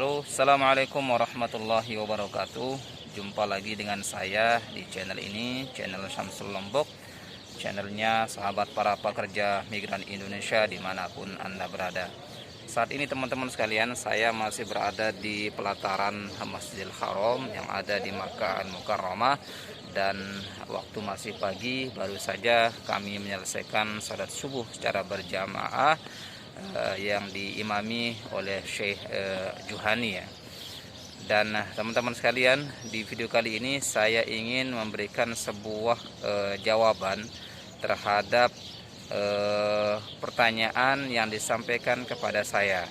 Halo, assalamualaikum warahmatullahi wabarakatuh. Jumpa lagi dengan saya di channel ini, channel Syamsul Lombok, channelnya sahabat para pekerja migran Indonesia dimanapun Anda berada. Saat ini teman-teman sekalian, saya masih berada di pelataran Masjidil Haram yang ada di Makkah Al-Mukarramah, dan waktu masih pagi, baru saja kami menyelesaikan salat subuh secara berjamaah yang diimami oleh Syekh Juhani ya. Dan teman-teman sekalian, di video kali ini saya ingin memberikan sebuah jawaban terhadap pertanyaan yang disampaikan kepada saya.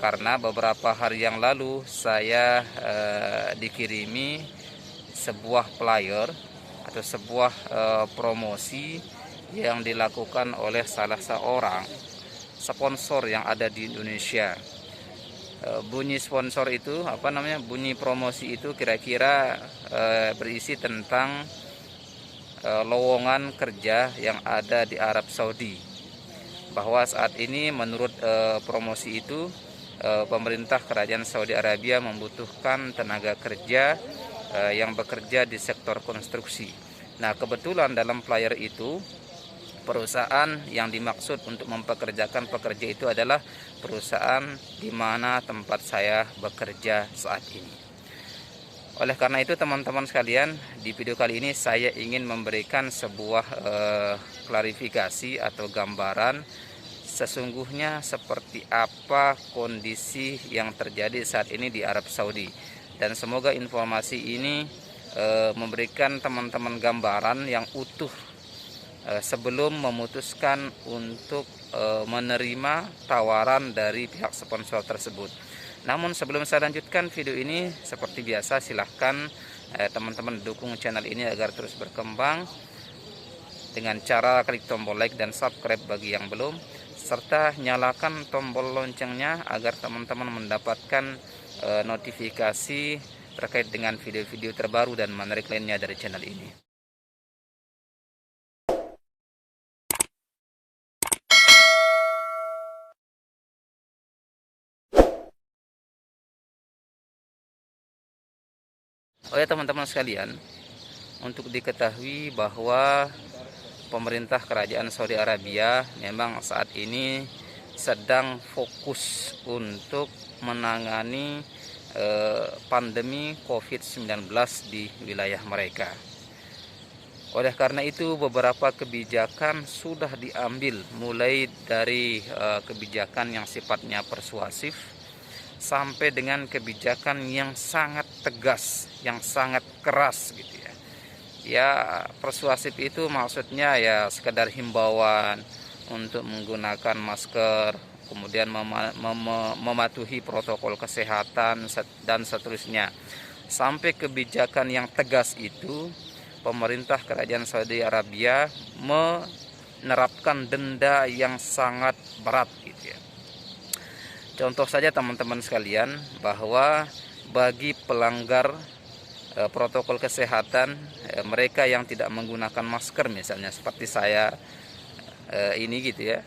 Karena beberapa hari yang lalu saya dikirimi sebuah flyer atau sebuah promosi yang dilakukan oleh salah seorang sponsor yang ada di Indonesia. Bunyi sponsor itu bunyi promosi itu kira-kira berisi tentang lowongan kerja yang ada di Arab Saudi. Bahwa saat ini menurut promosi itu pemerintah kerajaan Saudi Arabia membutuhkan tenaga kerja yang bekerja di sektor konstruksi. Nah, kebetulan dalam flyer itu perusahaan yang dimaksud untuk mempekerjakan pekerja itu adalah perusahaan di mana tempat saya bekerja saat ini. Oleh karena itu teman-teman sekalian, di video kali ini saya ingin memberikan sebuah klarifikasi atau gambaran sesungguhnya seperti apa kondisi yang terjadi saat ini di Arab Saudi. Dan semoga informasi ini memberikan teman-teman gambaran yang utuh sebelum memutuskan untuk menerima tawaran dari pihak sponsor tersebut. Namun sebelum saya lanjutkan video ini, seperti biasa silahkan teman-teman dukung channel ini agar terus berkembang dengan cara klik tombol like dan subscribe bagi yang belum, serta nyalakan tombol loncengnya agar teman-teman mendapatkan notifikasi terkait dengan video-video terbaru dan menarik lainnya dari channel ini. Oh ya teman-teman sekalian, untuk diketahui bahwa pemerintah kerajaan Saudi Arabia memang saat ini sedang fokus untuk menangani pandemi COVID-19 di wilayah mereka. Oleh karena itu beberapa kebijakan sudah diambil, mulai dari kebijakan yang sifatnya persuasif sampai dengan kebijakan yang sangat tegas, yang sangat keras gitu ya. Ya, persuasif itu maksudnya ya sekedar himbauan untuk menggunakan masker, kemudian mematuhi protokol kesehatan dan seterusnya. Sampai kebijakan yang tegas itu, pemerintah kerajaan Saudi Arabia menerapkan denda yang sangat berat gitu ya. Contoh saja teman-teman sekalian, bahwa bagi pelanggar protokol kesehatan, mereka yang tidak menggunakan masker misalnya seperti saya ini gitu ya,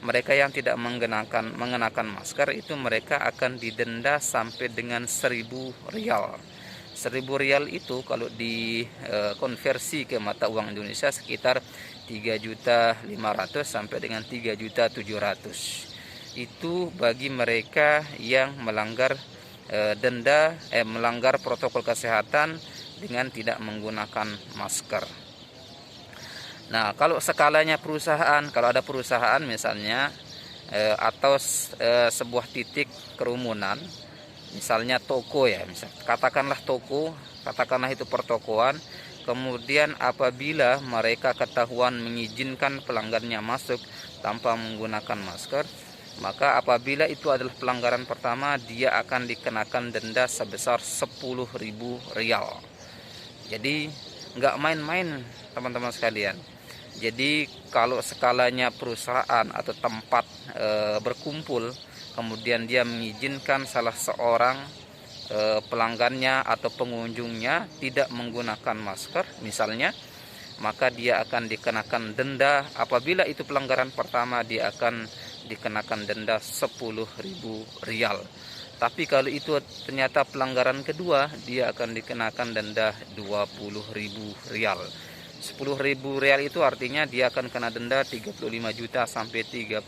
mereka yang tidak mengenakan masker itu mereka akan didenda sampai dengan 1.000 rial. 1.000 rial itu kalau dikonversi ke mata uang Indonesia sekitar 3.500.000 sampai dengan 3.700.000. Itu bagi mereka yang melanggar melanggar protokol kesehatan dengan tidak menggunakan masker. Nah, kalau skalanya perusahaan, kalau ada perusahaan misalnya atau sebuah titik kerumunan, misalnya toko ya, katakanlah toko, katakanlah itu pertokoan, kemudian apabila mereka ketahuan mengizinkan pelanggannya masuk tanpa menggunakan masker, maka apabila itu adalah pelanggaran pertama, dia akan dikenakan denda sebesar 10.000 rial. Jadi nggak main-main teman-teman sekalian. Jadi kalau skalanya perusahaan atau tempat berkumpul, kemudian dia mengizinkan salah seorang pelanggannya atau pengunjungnya tidak menggunakan masker misalnya, maka dia akan dikenakan denda. Apabila itu pelanggaran pertama, dia akan dikenakan denda 10.000 rial. Tapi kalau itu ternyata pelanggaran kedua, dia akan dikenakan denda 20.000 rial. 10.000 rial itu artinya dia akan kena denda 35 juta sampai 37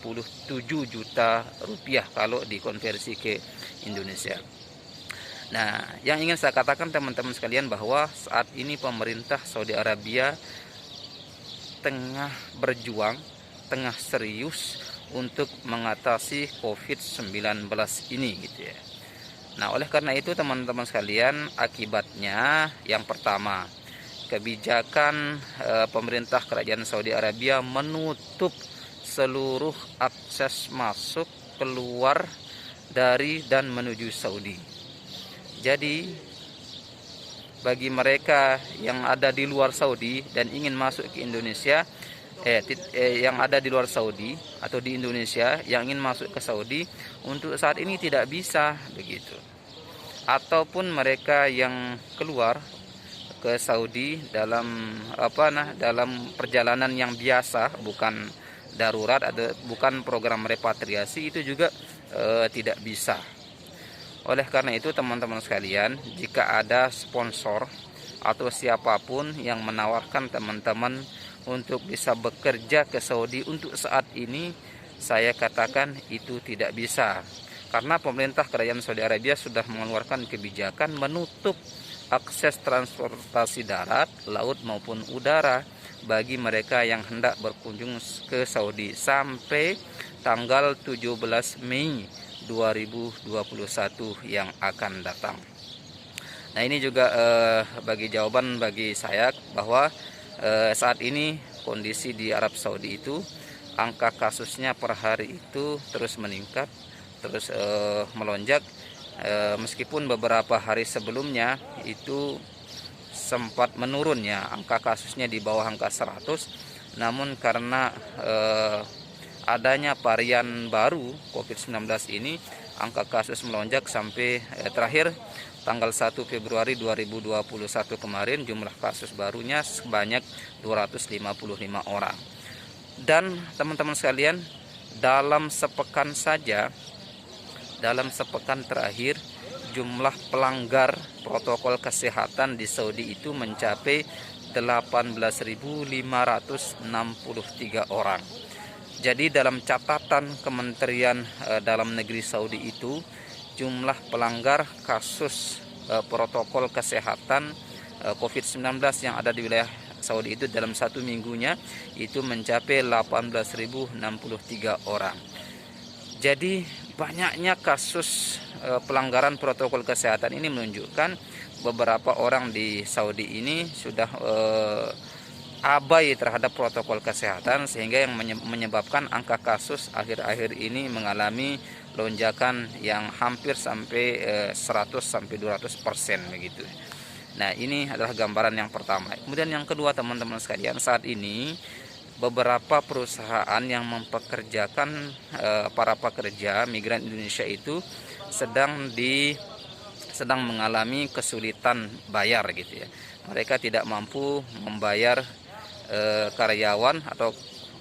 juta rupiah kalau dikonversi ke Indonesia. Nah, yang ingin saya katakan teman-teman sekalian bahwa saat ini pemerintah Saudi Arabia tengah berjuang, tengah serius untuk mengatasi COVID-19 ini gitu ya. Nah, oleh karena itu teman-teman sekalian, akibatnya yang pertama, kebijakan pemerintah kerajaan Saudi Arabia menutup seluruh akses masuk, keluar dari dan menuju Saudi. Jadi bagi mereka yang ada di luar Saudi dan ingin masuk ke Indonesia, yang ada di luar Saudi atau di Indonesia yang ingin masuk ke Saudi, untuk saat ini tidak bisa begitu. Ataupun mereka yang keluar ke Saudi dalam dalam perjalanan yang biasa, bukan darurat, bukan program repatriasi, itu juga tidak bisa. Oleh karena itu teman-teman sekalian, jika ada sponsor atau siapapun yang menawarkan teman-teman untuk bisa bekerja ke Saudi untuk saat ini, saya katakan itu tidak bisa. Karena pemerintah kerajaan Saudi Arabia sudah mengeluarkan kebijakan menutup akses transportasi darat, laut maupun udara bagi mereka yang hendak berkunjung ke Saudi sampai tanggal 17 Mei 2021 yang akan datang. Nah, ini juga bagi jawaban bagi saya bahwa saat ini kondisi di Arab Saudi itu angka kasusnya per hari itu terus meningkat, terus melonjak, meskipun beberapa hari sebelumnya itu sempat menurun ya, angka kasusnya di bawah angka 100, namun karena adanya varian baru COVID-19 ini, angka kasus melonjak sampai terakhir tanggal 1 Februari 2021 kemarin jumlah kasus barunya sebanyak 255 orang. Dan teman-teman sekalian, dalam sepekan saja, dalam sepekan terakhir, jumlah pelanggar protokol kesehatan di Saudi itu mencapai 18.563 orang. Jadi dalam catatan Kementerian Dalam Negeri Saudi itu, jumlah pelanggar kasus protokol kesehatan COVID-19 yang ada di wilayah Saudi itu dalam satu minggunya itu mencapai 18.063 orang. Jadi banyaknya kasus pelanggaran protokol kesehatan ini menunjukkan beberapa orang di Saudi ini sudah abai terhadap protokol kesehatan, sehingga yang menyebabkan angka kasus akhir-akhir ini mengalami lonjakan yang hampir sampai 100-200% begitu. Nah, ini adalah gambaran yang pertama. Kemudian yang kedua teman-teman sekalian, saat ini beberapa perusahaan yang mempekerjakan para pekerja migran Indonesia itu sedang mengalami kesulitan bayar gitu ya. Mereka tidak mampu membayar karyawan atau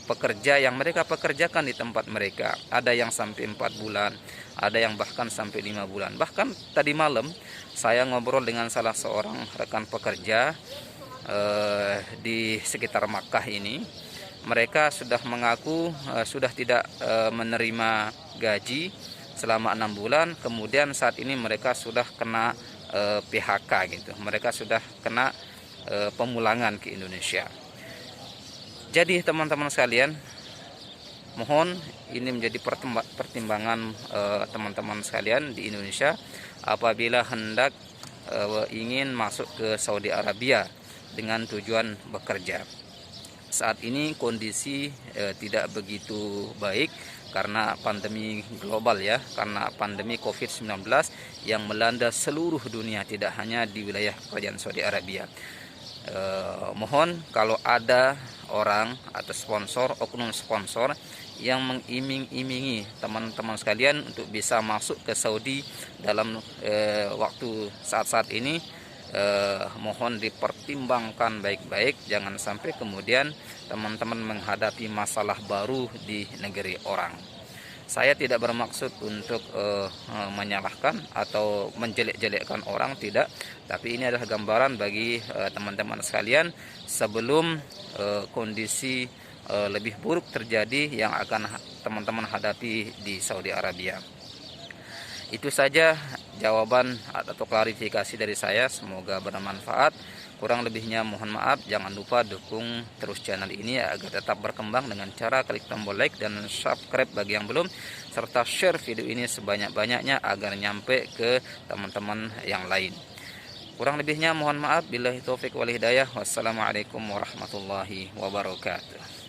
pekerja yang mereka pekerjakan di tempat mereka. Ada yang sampai 4 bulan, ada yang bahkan sampai 5 bulan. Bahkan tadi malam saya ngobrol dengan salah seorang rekan pekerja di sekitar Makkah ini. Mereka sudah mengaku sudah tidak menerima gaji selama 6 bulan. Kemudian saat ini mereka sudah kena PHK gitu. Mereka sudah kena pemulangan ke Indonesia. Jadi teman-teman sekalian, mohon ini menjadi pertimbangan teman-teman sekalian di Indonesia apabila hendak ingin masuk ke Saudi Arabia dengan tujuan bekerja. Saat ini kondisi tidak begitu baik karena pandemi global ya, karena pandemi COVID-19 yang melanda seluruh dunia, tidak hanya di wilayah kerajaan Saudi Arabia. Mohon kalau ada orang atau sponsor, oknum sponsor yang mengiming-imingi teman-teman sekalian untuk bisa masuk ke Saudi dalam waktu saat-saat ini, mohon dipertimbangkan baik-baik, jangan sampai kemudian teman-teman menghadapi masalah baru di negeri orang. Saya tidak bermaksud untuk menyalahkan atau menjelek-jelekkan orang, tidak. Tapi ini adalah gambaran bagi teman-teman sekalian sebelum kondisi lebih buruk terjadi yang akan teman-teman hadapi di Saudi Arabia. Itu saja jawaban atau klarifikasi dari saya, semoga bermanfaat. Kurang lebihnya mohon maaf. Jangan lupa dukung terus channel ini agar tetap berkembang dengan cara klik tombol like dan subscribe bagi yang belum, serta share video ini sebanyak-banyaknya agar nyampe ke teman-teman yang lain. Kurang lebihnya mohon maaf. Billahi taufik wal hidayah. Wassalamualaikum warahmatullahi wabarakatuh.